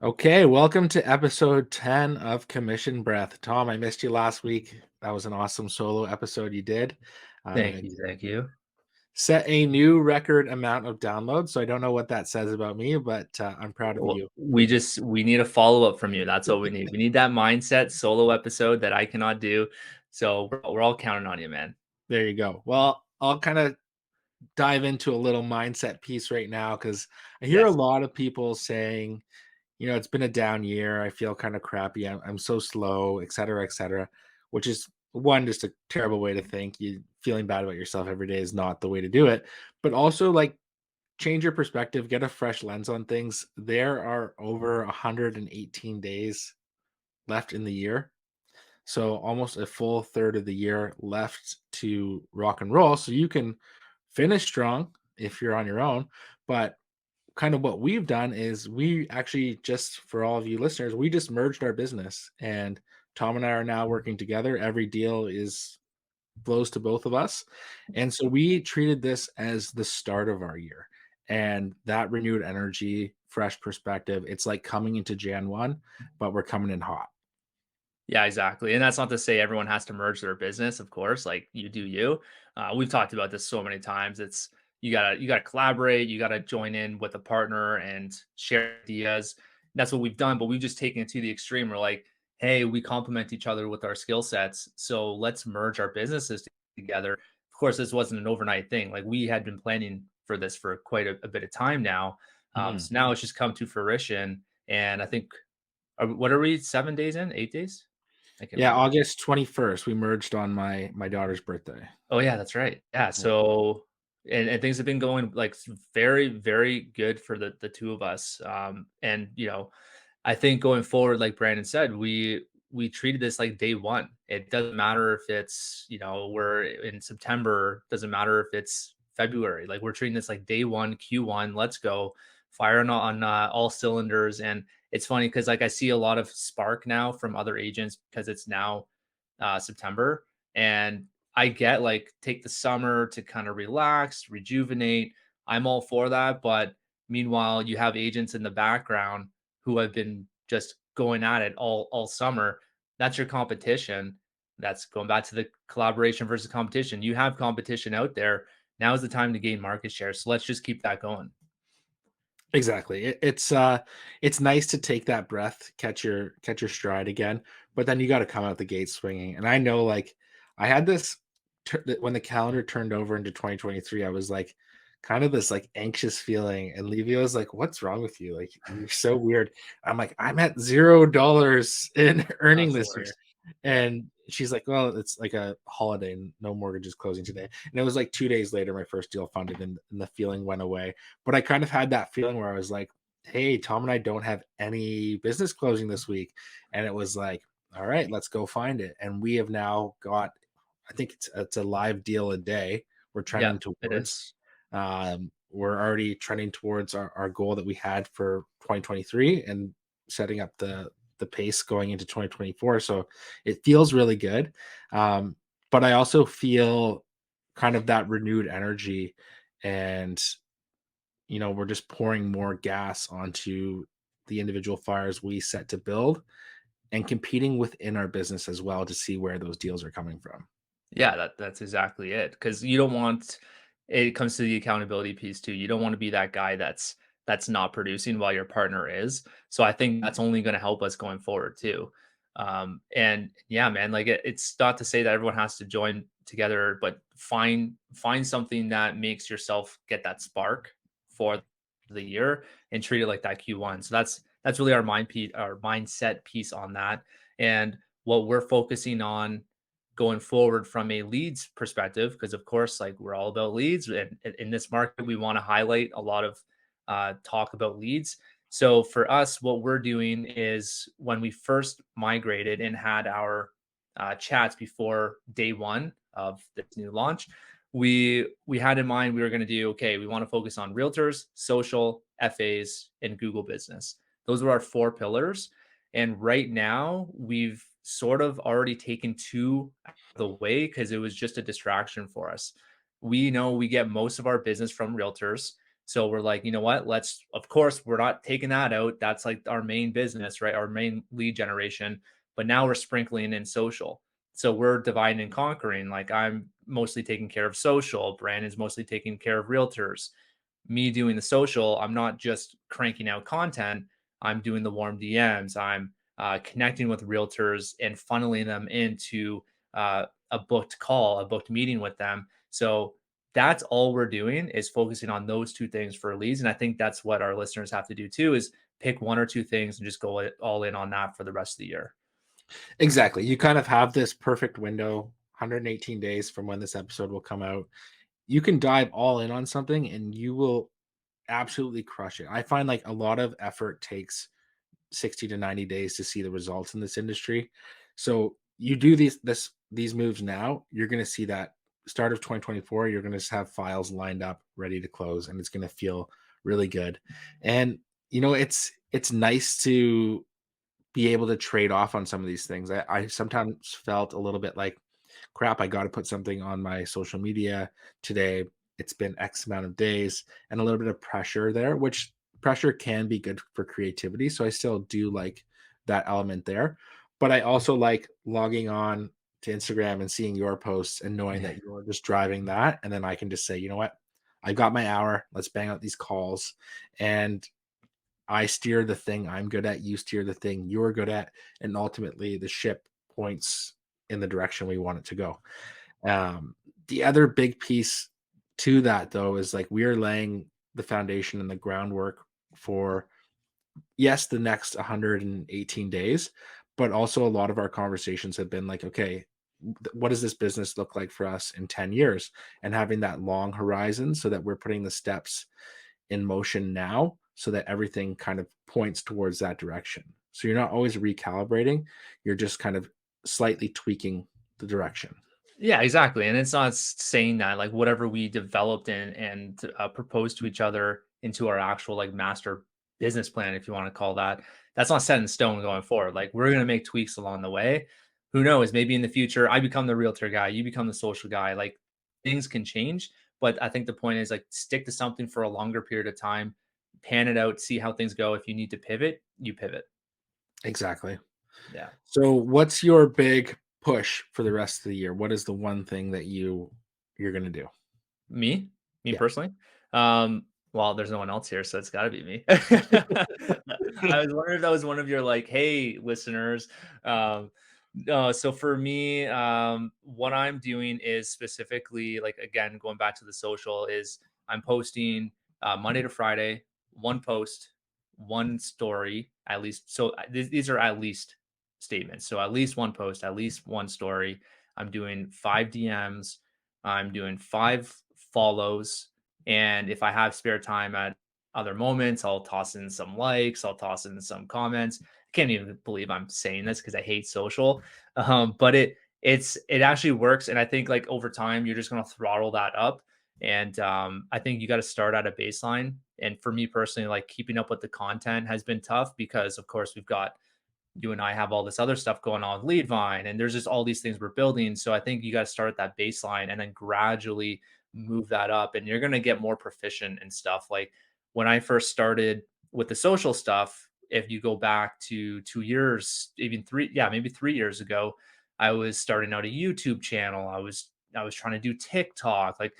Okay, welcome to episode 10 of Commission Breath. Tom, I missed you last week. That was an awesome solo episode you did. Thank It you, thank you. set a new record amount of downloads, so I don't know what that says about me, but I'm proud of Well, you. we need a follow-up from you, that's all we need. We need that mindset solo episode that I cannot do, so we're all counting on you, man. There you go. Well, I'll kind of dive into a little mindset piece right now because I hear a Yes. lot of people saying, it's been a down year. I feel kind of crappy. I'm so slow, et cetera, which is one, just a terrible way to think. You feeling bad about yourself every day is not the way to do it. But also, like, change your perspective, get a fresh lens on things. There are over 118 days left in the year. So almost a full third of the year left to rock and roll. So you can finish strong if you're on your own. But kind of what we've done is we actually, just for all of you listeners, we just merged our business, and Tom and I are now working together. Every deal is flows to both of us. And so we treated this as the start of our year, and that renewed energy, fresh perspective. It's like coming into Jan 1, but we're coming in hot. Yeah, exactly, and that's not to say everyone has to merge their business, of course, like, you do you. We've talked about this so many times, it's you gotta collaborate, you gotta join in with a partner and share ideas. That's what we've done, but we've just taken it to the extreme. We're like, "Hey, we complement each other with our skill sets, so let's merge our businesses together." Of course, this wasn't an overnight thing, like, we had been planning for this for quite a bit of time now, Mhm. so now it's just come to fruition, and I think what are we, 7 days in, 8 days? I can't Yeah, remember. August 21st, we merged on my daughter's birthday. Oh, yeah, that's right. Yeah, Yeah. so and things have been going, like, very, very good for the 2 of us, and, I think going forward, like Brandon said, we treated this like day 1. It doesn't matter if it's, we're in September, doesn't matter if it's February, like, we're treating this like day 1, Q1, let's go, firing on, all cylinders, and it's funny because like, I see a lot of spark now from other agents because it's now, September, and I get, like, take the summer to kind of relax, rejuvenate. I'm all for that. But meanwhile, you have agents in the background who have been just going at it all summer. That's your competition. That's going back to the collaboration versus competition. You have competition out there. Now is the time to gain market share. So let's just keep that going. Exactly. It's nice to take that breath, catch your stride again, but then you got to come out the gate swinging. And I know, like, I had this when the calendar turned over into 2023, I was like kind of this like anxious feeling, and Levia was like, "What's wrong with you? Like, you're so weird." I'm like, "I'm at $0 in earning That's this year." hilarious. And she's like, "Well, it's like a holiday and no mortgages closing today." And it was like 2 days later, my first deal funded, and the feeling went away. But I kind of had that feeling where I was like, "Hey, Tom and I don't have any business closing this week." And it was like, "All right, let's go find it." And we have now got, I think it's a live deal a day we're Yeah, trending it is. towards. We're already trending towards our goal that we had for 2023, and setting up the pace going into 2024. So it feels really good. Um, but I also feel kind of that renewed energy, and we're just pouring more gas onto the individual fires we set to build, and competing within our business as well to see where those deals are coming from. Yeah, that's exactly it. Because you don't want it comes to the accountability piece too. You don't want to be that guy that's not producing while your partner is. So I think that's only going to help us going forward too. And yeah, man, like it's not to say that everyone has to join together, but find something that makes yourself get that spark for the year and treat it like that Q1. So that's really our mindset piece on that. And what we're focusing on going forward from a leads perspective, because of course, like we're all about leads, and in this market, we want to highlight a lot of talk about leads. So for us, what we're doing is when we first migrated and had our chats before day 1 of this new launch, we had in mind we were going to do okay. We want to focus on realtors, social, FAs, and Google Business. Those were our 4 pillars, and right now we've sort of already taken 2 the way because it was just a distraction for us. We know we get most of our business from realtors. So we're like, you know what? Let's, of course, we're not taking that out. That's like our main business, right? Our main lead generation. But now we're sprinkling in social. So we're dividing and conquering. Like I'm mostly taking care of social. Brandon's mostly taking care of realtors. Me doing the social, I'm not just cranking out content. I'm doing the warm DMs. I'm connecting with realtors and funneling them into a booked call, a booked meeting with them. So that's all we're doing is focusing on those two things for leads. And I think that's what our listeners have to do too is pick one or two things and just go all in on that for the rest of the year. Exactly. You kind of have this perfect window, 118 days from when this episode will come out. You can dive all in on something and you will absolutely crush it. I find like a lot of effort takes 60 to 90 days to see the results in this industry. So you do these moves now, you're going to see that start of 2024, you're going to have files lined up ready to close and it's going to feel really good. And it's nice to be able to trade off on some of these things. I sometimes felt a little bit like, crap, I got to put something on my social media today. It's been X amount of days and a little bit of pressure there, which pressure can be good for creativity. So I still do like that element there. But I also like logging on to Instagram and seeing your posts and knowing that you're just driving that. And then I can just say, you know what? I've got my hour. Let's bang out these calls. And I steer the thing I'm good at, you steer the thing you're good at, and ultimately the ship points in the direction we want it to go. The other big piece to that though is like we are laying the foundation and the groundwork for yes, the next 118 days, but also a lot of our conversations have been like, okay, what does this business look like for us in 10 years? And having that long horizon so that we're putting the steps in motion now so that everything kind of points towards that direction. So you're not always recalibrating, you're just kind of slightly tweaking the direction. Yeah, exactly. And it's not saying that like whatever we developed and proposed to each other into our actual like master business plan, if you want to call that, that's not set in stone going forward. Like we're gonna make tweaks along the way. Who knows? Maybe in the future, I become the realtor guy, you become the social guy. Like things can change, but I think the point is like stick to something for a longer period of time, pan it out, see how things go. If you need to pivot, you pivot. Exactly. Yeah. So what's your big push for the rest of the year? What is the one thing that you're going to do? Me? Me Yeah. personally? Well, there's no one else here, so it's gotta be me. I was wondering if that was one of your like, "Hey, listeners." No, so for me, what I'm doing is specifically like again, going back to the social is I'm posting Monday to Friday, one post, one story, at least. So these are at least statements. So at least one post, at least one story. I'm doing 5 DMs. I'm doing 5 follows. And if I have spare time at other moments, I'll toss in some likes, I'll toss in some comments. I can't even believe I'm saying this because I hate social. But it actually works. And I think like over time, you're just gonna throttle that up. And I think you got to start at a baseline. And for me personally, like keeping up with the content has been tough because, of course, we've got you and I have all this other stuff going on with Leadvine, and there's just all these things we're building. So I think you got to start at that baseline and then gradually move that up, and you're gonna get more proficient and stuff. Like when I first started with the social stuff, if you go back to 2 years, even three, yeah, maybe 3 years ago, I was starting out a YouTube channel. I was trying to do TikTok. Like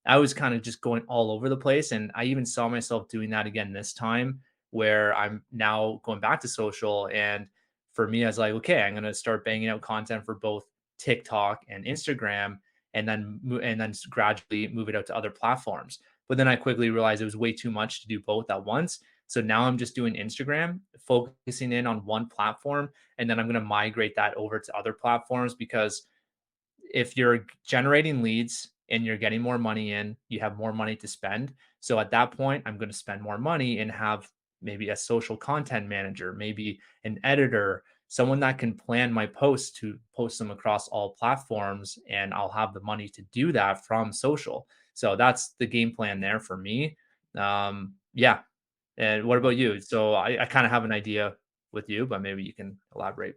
I was kind of just going all over the place, and I even saw myself doing that again this time, where I'm now going back to social and for me, I was like, okay, I'm gonna start banging out content for both TikTok and Instagram, and then gradually move it out to other platforms. But then I quickly realized it was way too much to do both at once. So now I'm just doing Instagram, focusing in on one platform, and then I'm gonna migrate that over to other platforms because if you're generating leads and you're getting more money in, you have more money to spend. So at that point, I'm going to spend more money and have maybe a social content manager, maybe an editor, someone that can plan my posts to post them across all platforms. And I'll have the money to do that from social. So that's the game plan there for me. Yeah. And what about you? So I kind of have an idea with you, but maybe you can elaborate.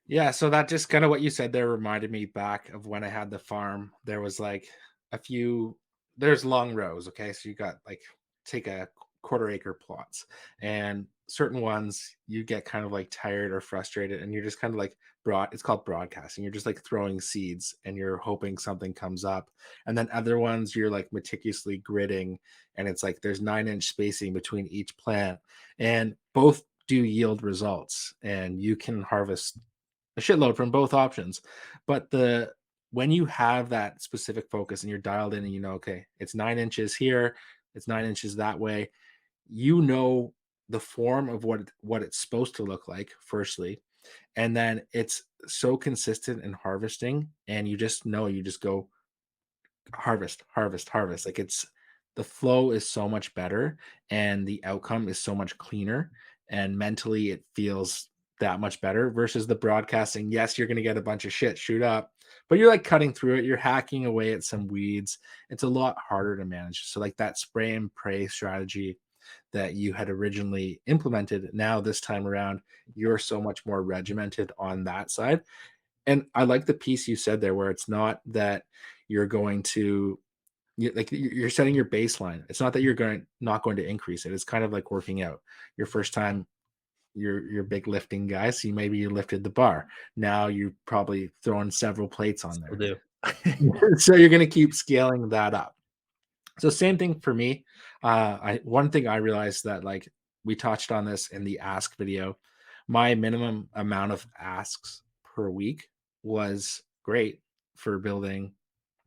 Yeah, so that just kind of what you said there reminded me back of when I had the farm. There was like a few there's long rows, okay? So you got like take a quarter acre plots, and certain ones you get kind of like tired or frustrated, and you're just kind of like it's called broadcasting. You're just like throwing seeds and you're hoping something comes up. And then other ones you're like meticulously gridding, and it's like there's 9-inch spacing between each plant, and both do yield results, and you can harvest a shitload from both options. But the when you have that specific focus and you're dialed in and you know, okay, it's 9 inches here, it's 9 inches that way, you know the form of what it's supposed to look like, firstly. And then it's so consistent in harvesting, and you just know, you just go harvest, harvest, harvest. Like it's the flow is so much better and the outcome is so much cleaner, and mentally it feels that much better versus the broadcasting. Yes, you're going to get a bunch of shit shoot up, but you're like cutting through it, you're hacking away at some weeds. It's a lot harder to manage. So like that spray and pray strategy that you had originally implemented, now this time around you're so much more regimented on that side. And I like the piece you said there where it's not that you're going to like you're setting your baseline. It's not that you're going not going to increase it. It's kind of like working out. Your first time you're a big lifting guy, so maybe you lifted the bar. Now you probably throwing several plates on Still there. do. So you're going to keep scaling that up. So same thing for me. I one thing I realized that like we touched on this in the ask video. My minimum amount of asks per week was great for building,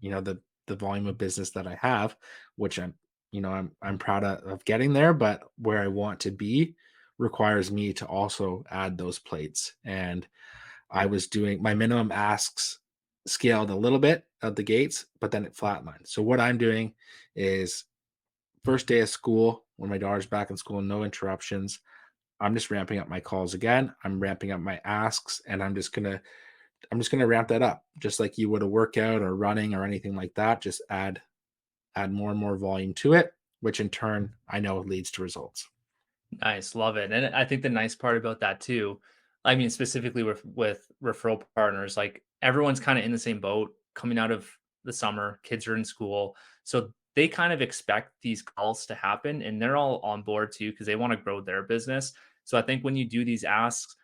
the volume of business that I have, which I'm proud of getting there, but where I want to be requires me to also add those plates. And I was doing my minimum asks scaled a little bit at the gates, but then it flatlined. So what I'm doing is first day of school, when my daughter's back in school, no interruptions. I'm just ramping up my calls again. I'm ramping up my asks, and I'm just gonna ramp that up, just like you would a workout or running or anything like that. Just add more and more volume to it, which in turn I know leads to results. Nice, love it. And I think the nice part about that too, I mean, specifically with referral partners, like everyone's kind of in the same boat coming out of the summer, kids are in school. So they kind of expect these calls to happen and they're all on board too because they want to grow their business. So I think when you do these asks,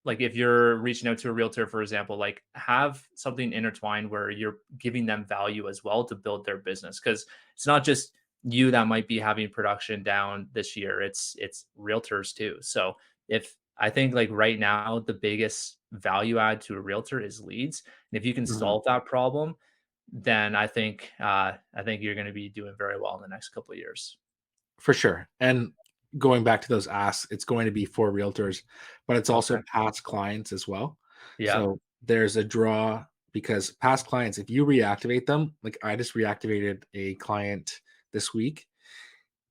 like if you're reaching out to a realtor, for example, like have something intertwined where you're giving them value as well to build their business. Cause it's not just you that might be having production down this year. It's realtors too. So if I think like right now the biggest value add to a realtor is leads, and if you can Mhm. solve that problem, then I think you're going to be doing very well in the next couple of years. For sure. And going back to those asks, it's going to be for realtors, but it's also Okay. past clients as well. Yeah. So there's a draw because past clients, if you reactivate them, like I just reactivated a client this week.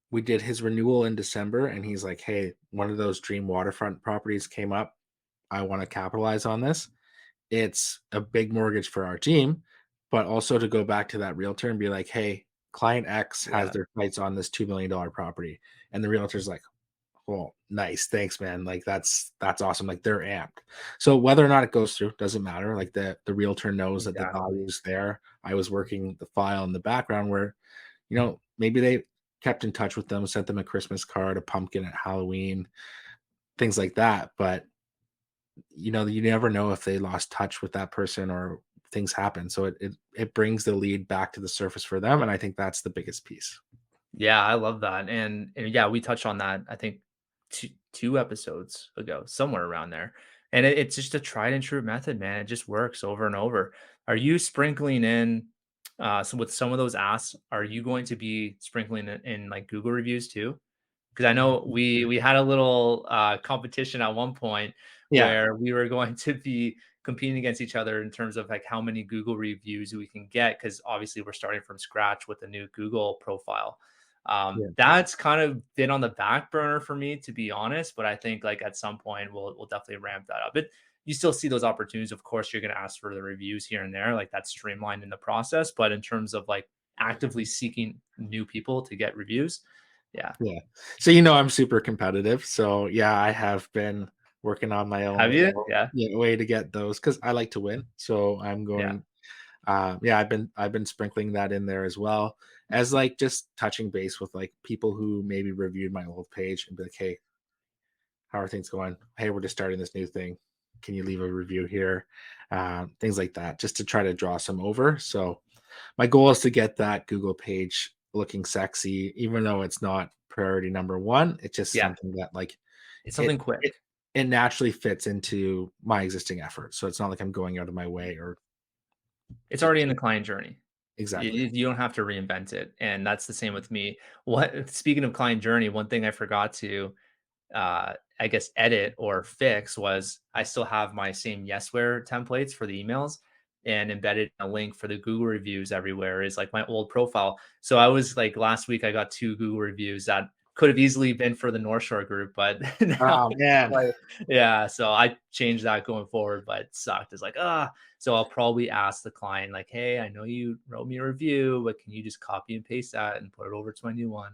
We did his renewal in December, and he's like, "Hey, one of those dream waterfront properties came up. I want to capitalize on this." It's a big mortgage for our team, but also to go back to that realtor and be like, "Hey, client X has Yeah. their sights on this $2 million property." And the realtor's like, "Well, nice. Thanks, man. Like that's awesome." Like they're amped. So whether or not it goes through doesn't matter. Like the realtor knows that the Exactly. value's there. I was working the file in the background where, maybe they kept in touch with them, sent them a Christmas card, a pumpkin at Halloween, things like that. But you never know if they lost touch with that person or things happen. So it brings the lead back to the surface for them. And I think that's the biggest piece. Yeah, I love that. And yeah, we touched on that, I think two episodes ago, somewhere around there. And it's just a tried and true method, man. It just works over and over. Are you sprinkling in so with some of those asks, are you going to be sprinkling it in like Google reviews too? Because I know we had a little competition at one point Yeah. where we were going to be competing against each other in terms of like how many Google reviews we can get. Because obviously we're starting from scratch with a new Google profile. Yeah. That's kind of been on the back burner for me, to be honest. But I think like at some point we'll definitely ramp that up. But you still see those opportunities. Of course, you're going to ask for the reviews here and there, like that's streamlined in the process. But in terms of like actively seeking new people to get reviews, yeah. Yeah. So I'm super competitive. So yeah, I have been working on my own Have you? Yeah. way to get those because I like to win. So I'm Yeah. going. Yeah, I've been sprinkling that in there as well. as like just touching base with like people who maybe reviewed my old page and be like, hey, how are things going? Hey, we're just starting this new thing. Can you leave a review here? Things like that, just to try to draw some over. So my goal is to get that Google page looking sexy, even though it's not priority number one. It's just Yeah, something that like it's it something quick. it it naturally fits into my existing effort. So it's not like I'm going out of my way or It's to already in do the client journey. exactly. You don't have to reinvent it, and that's the same with me. What speaking of client journey, one thing I forgot to I guess, edit or fix was I still have my same Yesware templates for the emails and embedded a link for the Google reviews everywhere is like my old profile. So I was like last week I got 2 Google reviews that could have easily been for the North Shore group, but now Oh man, like, yeah, so I changed that going forward, but it sucked. It's like, so I'll probably ask the client, like, hey, I know you wrote me a review, but can you just copy and paste that and put it over to my new one?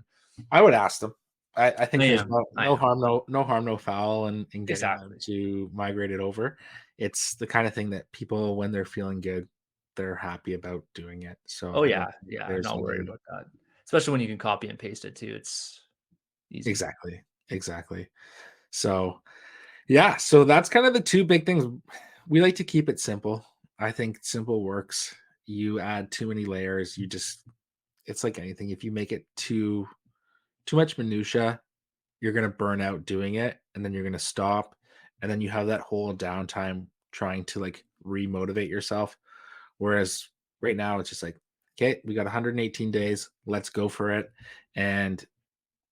I would ask them. I think there's I no am. harm, no harm, no foul in getting them Exactly. to migrate it over. It's the kind of thing that people, when they're feeling good, they're happy about doing it. So Oh, I don't yeah, think yeah, I'm there's not worried any about that. Especially when you can copy and paste it too, it's easy. exactly, exactly. So yeah, so that's kind of the two big things. We like to keep it simple. I think simple works. You add too many layers, you just it's like anything. If you make it too much minutia, you're gonna burn out doing it, and then you're gonna stop, and then you have that whole downtime trying to like remotivate yourself. Whereas right now it's just like, okay, we got 118 days, let's go for it. And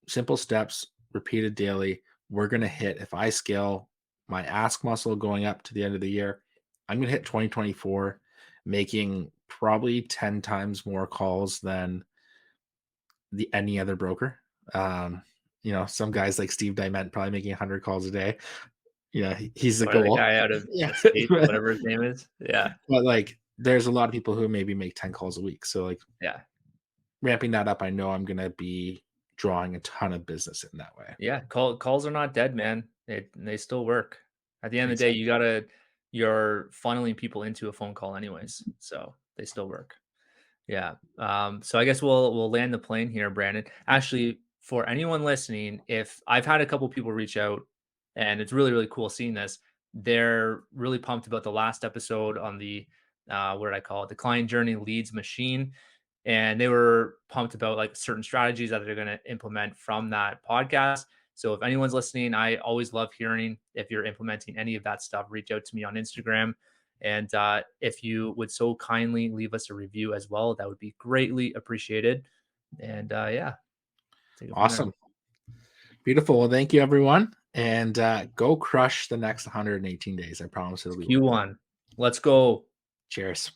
simple steps repeated daily. We're gonna hit if I scale my ask muscle going up to the end of the year, I'm gonna hit 2024 making probably 10 times more calls than the any other broker. Um, some guys like Steve Diment probably making 100 calls a day. Yeah, he's the Or the goal. guy out of Yeah, the States, but whatever his name is. Yeah, like, there's a lot of people who maybe make 10 calls a week. So, like, yeah, ramping that up, I know I'm gonna be drawing a ton of business in that way. yeah, calls are not dead, man. They still work. At the end of the day, Exactly. you're funneling people into a phone call anyways, so they still work. Yeah. So I guess we'll land the plane here, Brandon. Actually, for anyone listening, if I've had a couple people reach out, and it's really really cool seeing this, they're really pumped about the last episode on the what did I call it, the client journey leads machine, and they were pumped about like certain strategies that they're going to implement from that podcast. So if anyone's listening, I always love hearing if you're implementing any of that stuff. Reach out to me on Instagram. And if you would so kindly leave us a review as well, that would be greatly appreciated. And yeah, take it from there. Awesome. Beautiful. Well, thank you, everyone, and go crush the next 118 days. I promise it'll It's be worth it. Q1. Let's go. Cheers.